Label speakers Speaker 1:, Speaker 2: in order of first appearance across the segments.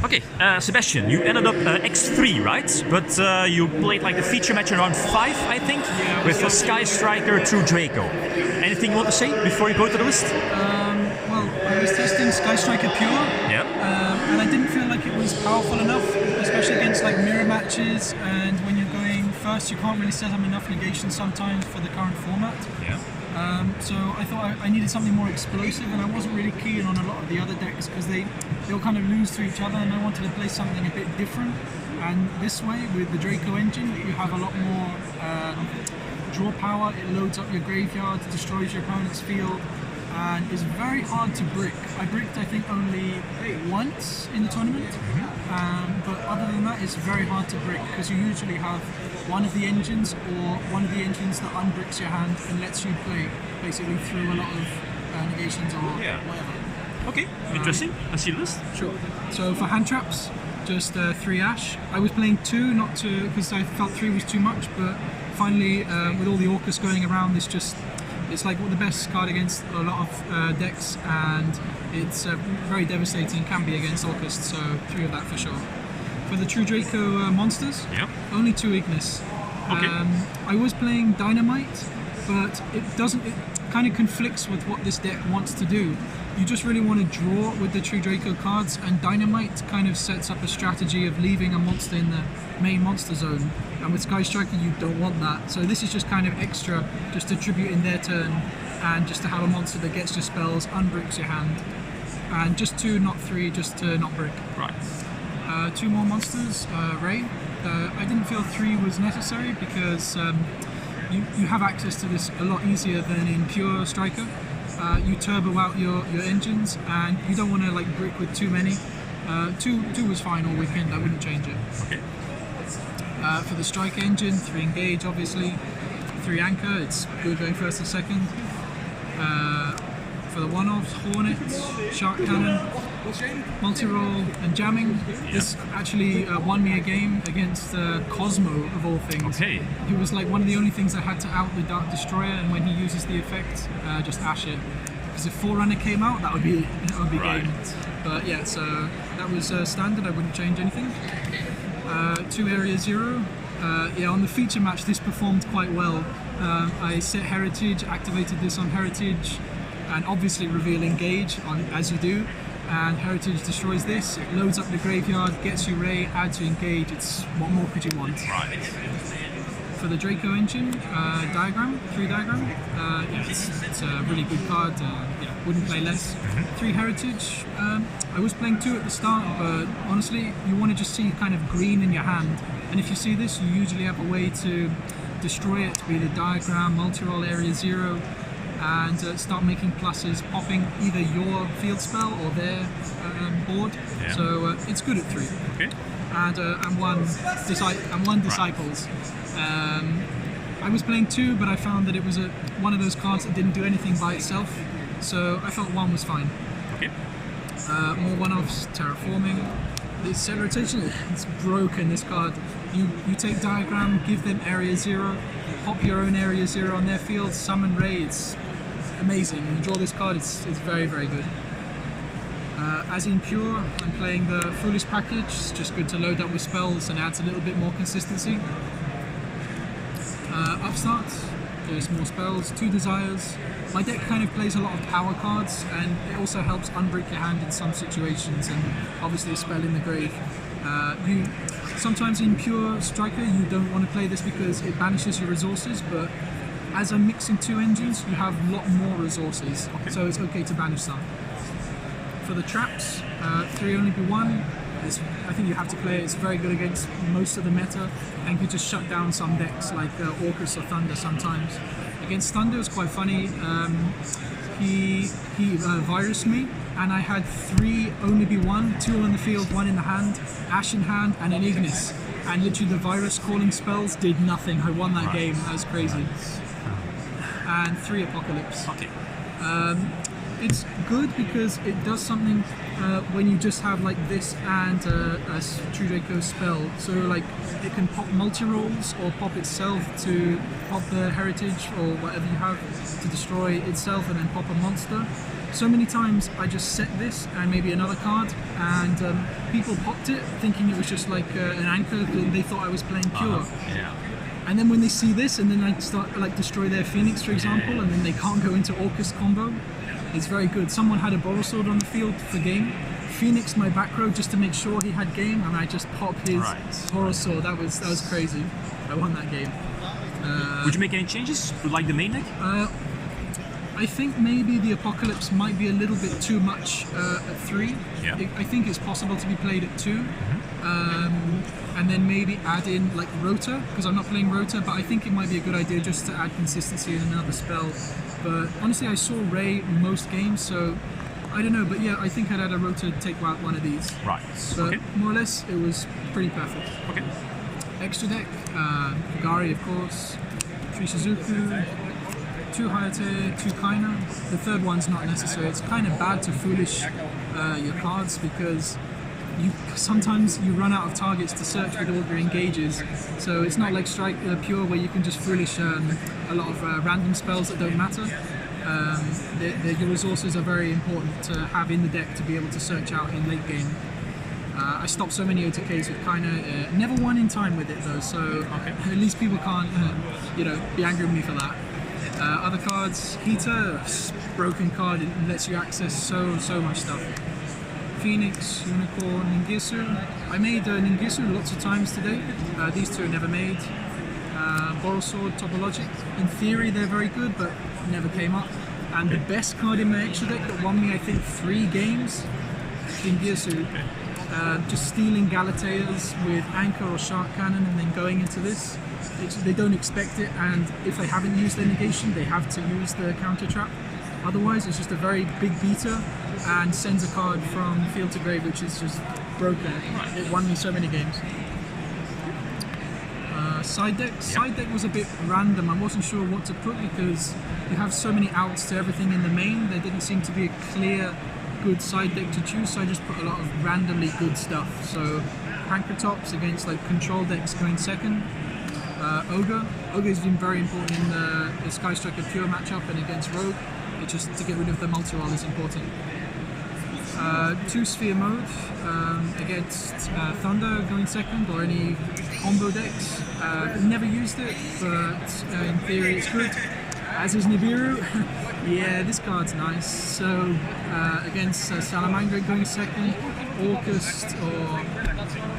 Speaker 1: Okay, Sebastian, you ended up X3, right? But you played like the feature match around 5, I think, with a Sky Striker through Draco. Anything you want to say before you go to the list?
Speaker 2: Well, I was testing Sky Striker Pure, and I didn't feel like it was powerful enough, especially against like mirror matches, and when you're going first you can't really set up enough negations sometimes for the current format. So I thought I needed something more explosive, and I wasn't really keen on a lot of the other decks because they'll kind of lose to each other, and I wanted to play something a bit different. And this way, with the Draco engine, you have a lot more draw power. It loads up your graveyard, destroys your opponent's field, and is very hard to brick. I bricked, I think, only once in the tournament, but other than that, it's very hard to brick because you usually have one of the engines or one of the engines that unbricks your hand and lets you play basically through a lot of negations or whatever.
Speaker 1: Okay, interesting. I see the list.
Speaker 2: Sure. So for hand traps, just 3 Ash. I was playing 2, not to because I felt 3 was too much, but finally with all the Orcus going around, it's like the best card against a lot of decks, and it's very devastating, can be against Orcus, so 3 of that for sure. For the True Draco monsters, only 2 Ignis.
Speaker 1: Okay.
Speaker 2: I was playing Dynamite, but it kind of conflicts with what this deck wants to do. You just really want to draw with the True Draco cards, and Dynamite kind of sets up a strategy of leaving a monster in the main monster zone. And with Sky Striker, you don't want that. So this is just kind of extra, just to tribute in their turn, and just to have a monster that gets your spells, unbricks your hand. And just 2, not 3, just to not brick.
Speaker 1: Right.
Speaker 2: 2 more monsters, Ray. I didn't feel 3 was necessary because you have access to this a lot easier than in pure Striker. You turbo out your engines, and you don't want to like brick with too many. 2 was fine all weekend, I wouldn't change it.
Speaker 1: Okay.
Speaker 2: For the Striker engine, 3 Engage obviously, 3 Anchor, it's good going first and second. For the one-offs, Hornet, Shark Cannon, multi-roll and jamming. This actually won me a game against Cosmo, of all things.
Speaker 1: Okay.
Speaker 2: He was like one of the only things I had to out the Dark Destroyer, and when he uses the effect, just ash it. Because if Forerunner came out, that would be game. But yeah, so that was standard, I wouldn't change anything. 2 Area 0. On the feature match this performed quite well. I set Heritage, activated this on Heritage, and obviously reveal Engage as you do, and Heritage destroys this, it loads up the graveyard, gets you Ray, adds you Engage. It's what more could you want?
Speaker 1: Right.
Speaker 2: For the Draco engine, Diagram, 3 Diagram, it's a really good card, wouldn't play less. 3 Heritage, I was playing 2 at the start, but honestly you want to just see kind of green in your hand, and if you see this you usually have a way to destroy it, be the Diagram, multi-roll Area 0, and start making pluses, popping either your field spell or their board. So it's good at 3.
Speaker 1: Okay.
Speaker 2: And one Disciples. I was playing 2, but I found that it was one of those cards that didn't do anything by itself, so I felt 1 was fine.
Speaker 1: Okay.
Speaker 2: More one-offs, Terraforming. This set rotation, it's broken, this card. You take Diagram, give them Area 0, pop your own Area 0 on their field, summon Ray, it's amazing. When you draw this card, it's very, very good. As in Pure, I'm playing the Foolish package. It's just good to load up with spells and adds a little bit more consistency. Upstart, there's more spells, 2 Desires. My deck kind of plays a lot of power cards, and it also helps unbreak your hand in some situations, and obviously a spell in the grave. Sometimes in Pure Striker you don't want to play this because it banishes your resources, but as I'm mixing 2 engines, you have a lot more resources, so it's okay to banish some. For the traps, 3 only be 1. I think you have to play it. It's very good against most of the meta, and can just shut down some decks like Orcus or Thunder sometimes. Against Thunder, it's quite funny. He virused me, and I had 3 only be 1, 2 on the field, 1 in the hand, Ash in hand, and an Ignis. And literally the virus calling spells did nothing. I won that game. That was crazy. And 3 Apocalypse.
Speaker 1: Okay.
Speaker 2: It's good because it does something when you just have like this and a True DRACO spell. So like it can pop multi-rolls or pop itself to pop the heritage or whatever you have to destroy itself and then pop a monster. So many times I just set this and maybe another card, and people popped it thinking it was just like an anchor, and they thought I was playing pure.
Speaker 1: Yeah.
Speaker 2: And then when they see this, and then I start like destroy their Phoenix, for example, and then they can't go into Orcus combo. It's very good. Someone had a Borrow Sword on the field for game. Phoenix my back row just to make sure he had game, and I just popped his Borrow Sword. That was crazy. I won that game.
Speaker 1: Would you make any changes to like the main deck?
Speaker 2: I think maybe the Apocalypse might be a little bit too much at 3.
Speaker 1: Yeah.
Speaker 2: I think it's possible to be played at 2. And then maybe add in like Rota, because I'm not playing Rota, but I think it might be a good idea just to add consistency in another spell. But honestly, I saw Ray most games, so I don't know. But yeah, I think I'd add a Rota to take out one of these.
Speaker 1: Right.
Speaker 2: But more or less, it was pretty perfect.
Speaker 1: Okay.
Speaker 2: Extra deck, Gari of course, 3 Shizuku, 2 Hayate, 2 Kaina. The third one's not necessary. It's kind of bad to foolish your cards because sometimes you run out of targets to search with all your engages. So it's not like Strike Pure where you can just foolish a lot of random spells that don't matter. Your resources are very important to have in the deck to be able to search out in late game. I stopped so many OTKs with Kaina. Never won in time with it though, so at least people can't be angry with me for that. Other cards, Hita, broken card, it lets you access so much stuff. Phoenix, Unicorn, Ningisu. I made Ningisu lots of times today. These two are never made. Borrow Sword, Topologic. In theory they're very good, but never came up. And the best card in my extra deck that won me I think 3 games, Ningisu. Just stealing Galateas with Anchor or Shark Cannon and then going into this. They don't expect it, and if they haven't used their negation, they have to use the counter trap. Otherwise, it's just a very big beater and sends a card from field to grave, which is just broken. It won me so many games. Side deck. Side deck was a bit random. I wasn't sure what to put because you have so many outs to everything in the main. There didn't seem to be a clear, good side deck to choose, so I just put a lot of randomly good stuff. So Pancratops against like control decks going second. Ogre. Ogre has been very important in the Sky Striker Pure matchup and against Rogue. It's just to get rid of the multi-roll is important. 2 Sphere mode against Thunder going second or any combo decks. Never used it, but in theory it's good. As is Nibiru. Yeah, this card's nice. So against Salamangreat going second, Orcust or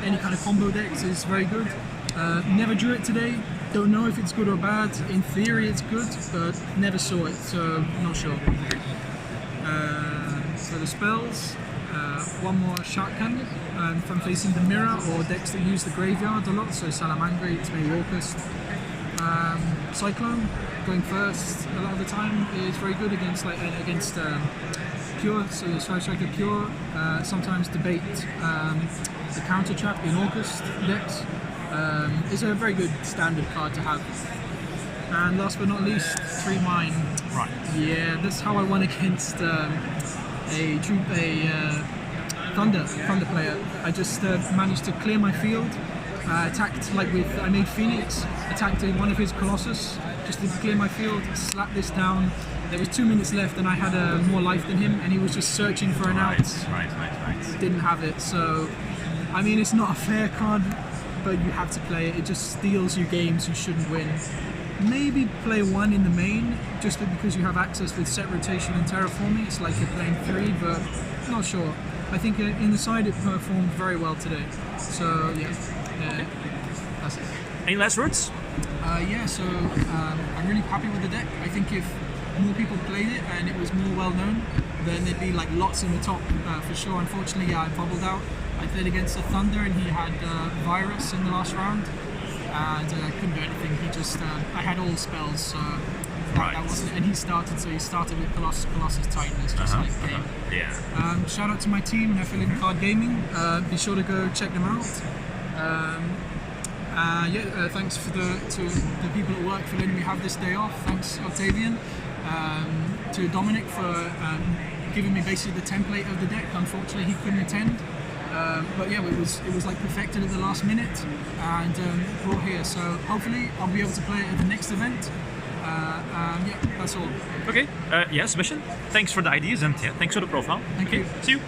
Speaker 2: any kind of combo decks is very good. Never drew it today, don't know if it's good or bad. In theory it's good, but never saw it, so not sure. For the spells, one more Shark Cannon from facing the mirror or decks that use the graveyard a lot, so Salamangreat, maybe Orcust. Cyclone going first a lot of the time is very good against Pure, so Sky Striker Pure. Sometimes debate the counter trap in Orcust decks. It's a very good standard card to have. And last but not least, 3 Mine.
Speaker 1: Right.
Speaker 2: Yeah, that's how I won against a Thunder player. I just managed to clear my field. Attacked I made Phoenix, attacked one of his Colossus, just to clear my field, slapped this down. There was 2 minutes left and I had more life than him and he was just searching for an out.
Speaker 1: Right.
Speaker 2: Didn't have it, so I mean it's not a fair card, but you have to play it. It just steals you games you shouldn't win. Maybe play 1 in the main, just because you have access with set rotation and terraforming. It's like you're playing 3, but not sure. I think in the side it performed very well today. So yeah, that's it.
Speaker 1: Any last words?
Speaker 2: So I'm really happy with the deck. I think if more people played it and it was more well known, then there'd be like lots in the top for sure. Unfortunately, I bubbled out. I played against the Thunder and he had Virus in the last round, and I couldn't do anything. He just, I had all spells, so that wasn't. And he started with Colossus Titan. It's just like game.
Speaker 1: Yeah.
Speaker 2: Shout out to my team, Nephilim Card Gaming. Be sure to go check them out. Thanks to the people at work for letting me have this day off. Thanks, Octavian. To Dominic for giving me basically the template of the deck. Unfortunately, he couldn't attend. But yeah, it was like perfected at the last minute and brought here. So hopefully I'll be able to play it at the next event. Yeah, that's all.
Speaker 1: Okay. Yeah, Sebastian. Thanks for the ideas and yeah, thanks for the profile.
Speaker 2: Thank you.
Speaker 1: See you.